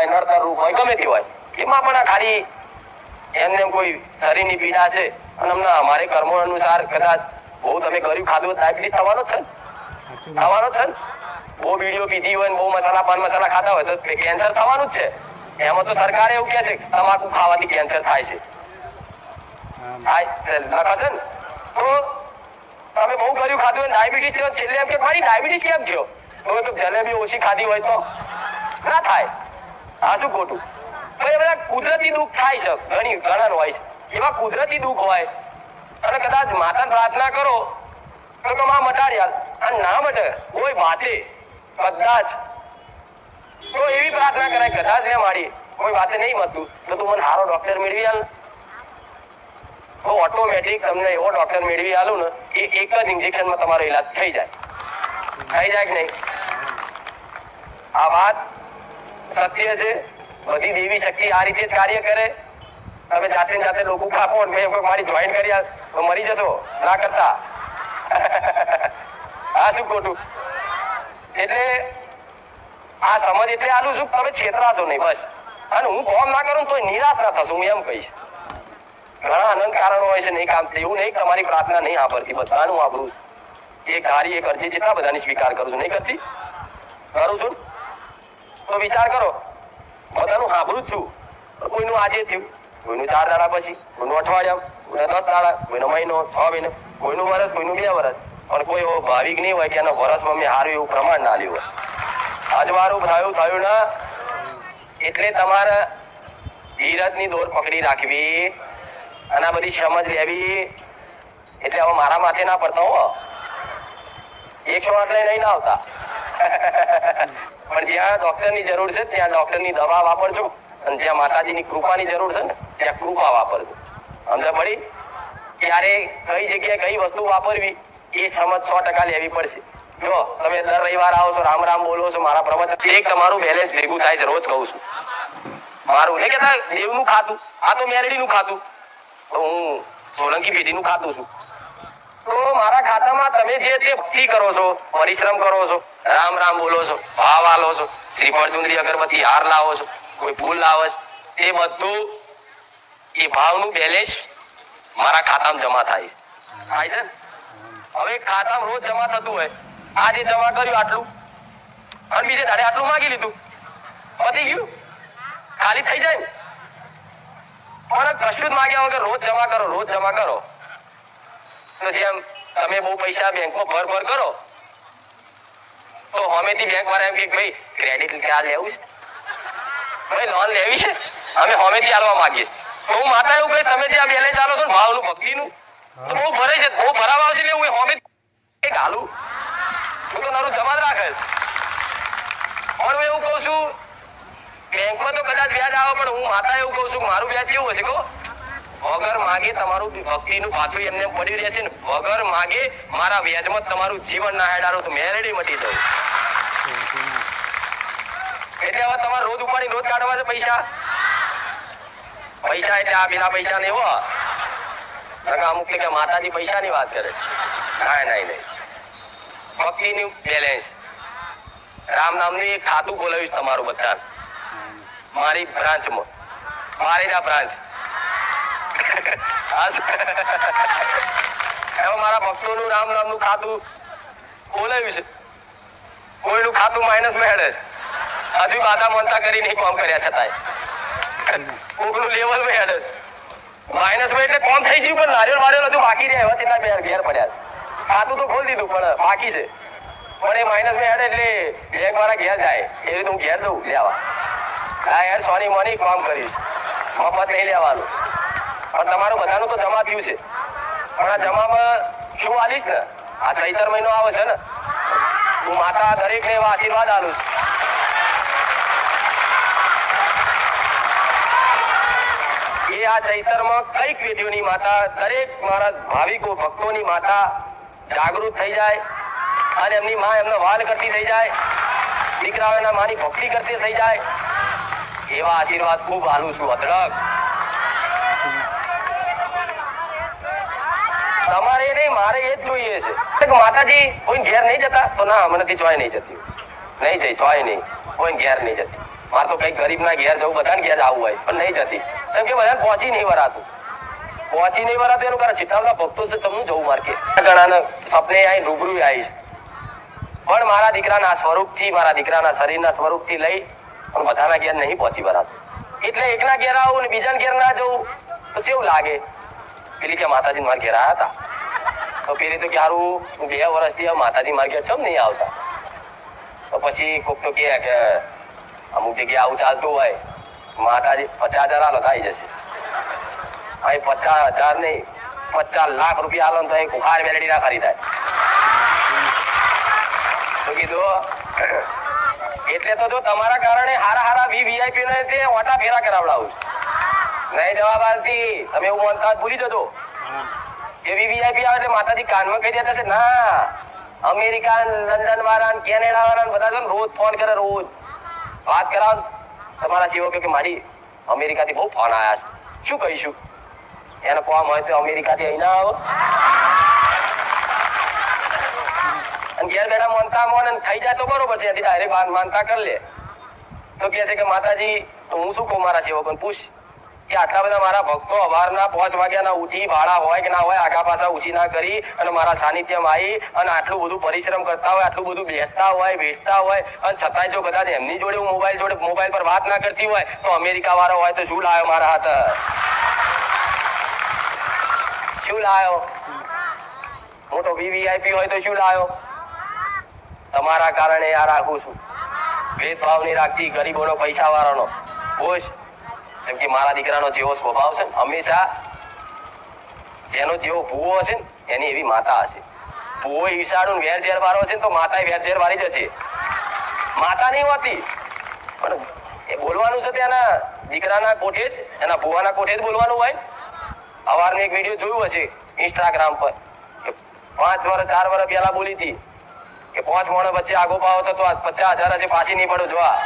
હોય, નડતર રૂપ હોય, ગમે તે હોય, એમાં પણ ખાલી એમને કોઈ શરીરની પીડા છે અને અમને અમારે કર્મો અનુસાર કદાચ બહુ તમે કર્યું ખાધું ડાયાબિટીસ થવાનો જ છે ને, થવાનો જ છે ને. બહુ બીડીઓ પીધી હોય ને બહુ મસાલા પાન મસાલા ખાતા હોય તો કેન્સર થવાનું જ છે. એમાં તો સરકારે એવું કહે છે તમાકુ ખાવાથી કેન્સર થાય છે, લખાશે ને. તો તમે બહુ કર્યું ખાધું હોય ડાયાબિટીસ થયો, છેલ્લે એમ કે મારી ડાયાબિટીસ કેમ થયો? તો જલેબી ઓછી ખાધી હોય તો ના થાય. આ શું ખોટું? એ બધા કુદરતી દુઃખ થાય છે, ઘણા હોય છે એવા કુદરતી દુઃખ હોય અને કદાચ માતાને પ્રાર્થના કરો તો કમા મટાડ્યા અને ના મટે કોઈ વાતે કદાચ તો એવી પ્રાર્થના કરાય કદાચ ને મારી કોઈ વાતે નહીં મતું તો તું મને સારો ડોક્ટર મેળવી આલ, તો ઓટોમેટિક તમને એવો ડોક્ટર મેળવી આલું ને એ એક જ ઇન્જેક્શનમાં તમારો ઈલાજ થઈ જાય. થઈ જાય કે નહીં? આ વાત સત્ય છે. બધી દેવી શક્તિ આ રીતે જ કાર્ય કરે. તમે જાતે જાતે લોકો ખાપો ને મારી જોઈન કરી તો મરી જશો, ના કરતા. આ શું ખોટું? એટલે આ સમજ એટલે આલું છું તમે છેતરાશો નહીં બસ. અને હું કોમ ના કરું તો નિરાશ ના થશો, હું એમ કહીશ. ઘણા અનંત કારણો હોય છે નહીં કામ, એવું નહીં તમારી પ્રાર્થના નહીં સાંભળતી, બધાનું વાપરું છું. એક ધારી એક અરજી જેટલા બધાની સ્વીકાર કરું છું, નહીં કરતી? કરું છું. તો વિચાર કરો, બધાનું સાંભળું જ છું. કોઈનું આજે થયું, કોઈનું 4 દાડા પછી, કોઈનું અઠવાડિયા, કોઈના 10 દાડા, કોઈનો મહિનો, 6 મહિના, કોઈનું વર્ષ, કોઈનું 2 વર્ષ. પણ કોઈ એવો ભાવિક નહીં હોય કે એના વર્ષમાં મેં સારું એવું પ્રમાણ ના લેવું હોય. અજવાળું થયું ના એટલે તમારે ધીરજની દોર પકડી રાખવી અને આ બધી સમજ લેવી. એટલે હવે મારા માથે ના પડતા હો, 108 લઈને નહીં ના આવતા. પણ જ્યાં ડોક્ટરની જરૂર છે ત્યાં ડોક્ટરની દવા વાપરજો અને જ્યાં માતાજીની કૃપાની જરૂર છે ને ત્યાં કૃપા વાપરજો. સમજ પડી? ત્યારે કઈ જગ્યાએ કઈ વસ્તુ વાપરવી એ સમજ 100% લેવી પડશે. જો તમે દર રવિવાર આવો છો, રામ રામ બોલો છો, મારા પ્રવચન એક તમારું બેલેન્સ ભેગું થાય છે. રોજ કહું છું મારું નહીં કહેતા દેવનું ખાતું, આ તો મેરડીનું ખાતું, તો હું સોલંકી પેઢીનું ખાતું છું. તો મારા ખાતામાં તમે જે તે ભક્તિ કરો છો, પરિશ્રમ કરો છો, રામ રામ બોલો છો, ભાવ આલો છો, શ્રીફળ ચુંદડી અગરબત્તી હાર લાવો છો, કોઈ ફૂલ લાવો છો, એ બધું એ ભાવનું બેલેન્સ મારા ખાતામાં જમા થાય છે. હવે ખાતામાં રોજ જમા થતું હોય, આજે જમા કર્યું આટલું અને બીજે દાડે આટલું માંગી લીધું, પતી ગયું, ખાલી થઈ જાય ને. પણ કશું જ માંગ્યા વગર રોજ જમા કરો, રોજ જમા કરો. તો જેમ તમે બહુ પૈસા બેંકમાં ભર કરો તો હમેથી બેંક વાળા એમ કે ભાઈ ક્રેડિટ કાર્ડ લેવું છે, ભાઈ લોન લેવી છે, અમે હમેથી આલવા માંગીએ. તો હું માતા એવું કહે તમે જે આ બેલેન્સ આલો છો ને ભાવનું ભક્તિનું તો બહુ ભરાઈ છે, બહુ ભરાવા આવશે એટલે હું હમે એક હાલું હું તો મારું જમા જ રાખે. પણ હું એવું કહું છું બેંકમાં તો કદાચ વ્યાજ આવે પણ હું માતા એવું કહું છું મારું વ્યાજ કેવું હશે કહો? વગર માગે તમારું ભક્તિનું પાછું એમને પડ્યું રહેશે ને વગર માગે મારા વ્યાજમાં તમારું જીવન ના હેડારો તો મેરડી મટી દઉં. એટલે હવે તમારે રોજ ઉપાડી રોજ કાઢવા છે પૈસા. પૈસા એટલે આ પેલા પૈસા નહીં હો. અમુક કે માતાજી પૈસાની વાત કરે. નહીં. ભક્તિનું બેલેન્સ. રામ નામનું એક ખાતું ખોલાવ્યું તમારું બધા મારી બ્રાન્ચમાં, મારી બ્રાન્ચ. મારા ભક્તોનું રામ નામનું ખાતું ખોલાવ્યું છે. કોઈનું ખાતું માઇનસમાં હેડે, હજુ બાધા મનતા કરી નહીં કામ કર્યા છતાંય કોકનું લેવલમાં હેડે માઇનસમાં. એટલે કોમ થઈ ગયું પણ નારિયેળ વારિયેળ હજુ બાકી રહ્યા, એવા કેટલા ઘેર પડ્યા. ખાતું તો ખોલી દીધું પણ બાકી છે. પણ એ માઇનસમાં હેડે એટલે બેંક વાળા ઘેર જાય એ રીતે હું ઘેર જઉં લેવા. હા યાર સોની મોની કામ કરીશ, મફત નહીં લેવાનું. પણ તમારું બધાનું તો જમા થયું છે. પણ આ જમામાં શું આલીશ ને, આ ચૈતર મહિનો આવે છે ને, હું માતા દરેક ને એવા આશીર્વાદ આલું છું. એ આ ચૈતરમાં કઈક પેઢીઓની માતા, દરેક મારા ભાવિકો ભક્તોની માતા જાગૃત થઈ જાય અને એમની માં એમનો વાલ કરતી થઈ જાય, દીકરાઓ એના માની ભક્તિ કરતી થઈ જાય. એવા આશીર્વાદ ખૂબ આલું છું. અદરક તમારે નહીં મારે એ જ જોઈએ છે. માતાજી કોઈ ઘેર નહીં જતા તો ના મને ચોય નહીં જતી, નહીં જઈ ચોય નહીં કોઈ ઘેર નહીં જતી. મારે તો કઈ ગરીબના ઘેર જવું, બધાને ઘેર જવું હોય પણ નહીં જતી, કેમ કે બધાને પહોંચી નહીં વરાતું એનું કારણ જેટલા બધા ભક્તો છે તમને જવું મારે કે ઘણાને સપને આવી રૂબરૂ આવી છે, પણ મારા દીકરાના સ્વરૂપથી, મારા દીકરાના શરીરના સ્વરૂપથી લઈ પણ બધાના ઘેર નહીં પહોંચી વરાતું. એટલે એકના ઘેર આવું ને બીજાના ઘેર ના જવું તો કેવું લાગે? પેલી કે માતાજી મારા ઘેર આવ્યા હતા, તો પેલી તો કે હારું 2 વર્ષથી માતાજી મારા ઘેર ચમ નહીં આવતા? તો પછી કોક તો કે અમુક જગ્યાએ આવું ચાલતું હોય, માતાજી 50,000 હાલો આવી જશે. હવે 50,000 નહીં, 50 લાખ રૂપિયા હાલો તો એ કુખાર વેલડી ના ખરીદાય. તો કીધું એટલે તો જો તમારા કારણે હારા વીવીઆઈપી ને તે ઓટા ફેરા કરાવડાવું નહીં. જવાબ આલતી તમે એવું માનતા ભૂલી જજો કે વીવીઆઈપી આવે એટલે માતાજી કાનમાં કહી દેતા છે ના. અમેરિકા, લંડન વાળા, કેનેડા વાળા બધા રોજ ફોન કરે, રોજ વાત કરાવ. તમારા સેવકો કે મારી અમેરિકાથી બહુ ફોન આવ્યા છે, શું કહીશું? એને કોમ હોય તો અમેરિકાથી અહીં ના આવો અને ઘેર બેઠા માનતા મોન થઈ જાય તો બરોબર છે, એથી ડાયરેક્ટ માનતા કરી લે. તો કે છે કે માતાજી તો હું શું કહું મારા સેવકોને પૂછ કે આટલા બધા મારા ભક્તો અવારના 5 વાગ્યાના ઉઠી, ભાડા હોય કે ના હોય, આગા પાછા ઉછી ના કરી અને મારા સાનિધ્યમાં આવી અને આટલું બધું પરિશ્રમ કરતા હોય, આટલું બધું બેસતા હોય, વેઠતા હોય, અને છતાંય જો કદાચ એમની જોડે હું મોબાઈલ પર વાત ના કરતી હોય તો અમેરિકા વાળો હોય તો શું લાવ્યો મારા હાથ? શું લાવ્યો? મોટો વીવીઆઈપી હોય તો શું લાવ્યો? તમારા કારણે આ રાખું છું. ભેદભાવ નહીં રાખતી ગરીબોનો, પૈસા વાળાનો. ખુશ? કેમ કે મારા દીકરાનો જેવો સ્વભાવ છે ને, હંમેશા જેનો જેવો ભૂવો હશે ને એની એવી માતા હશે. ભૂવો ઈર્ષાળુ વેર ઝેર વાળો હશે ને તો માતા વેર ઝેર વાળી જશે. માતા નહીં હોતી, પણ એ બોલવાનું છે ત્યાંના દીકરાના કોઠે જ, એના ભૂવાના કોઠે જ બોલવાનું હોય. સવારનો એક વિડીયો જોયું હશે ઇન્સ્ટાગ્રામ પર, 5 વર્ષ 4 વર્ષ પહેલા બોલી હતી કે 5 માણસ વચ્ચે આગો પાવો તો 50,000 હશે, પાછી નહીં પડો જોવા.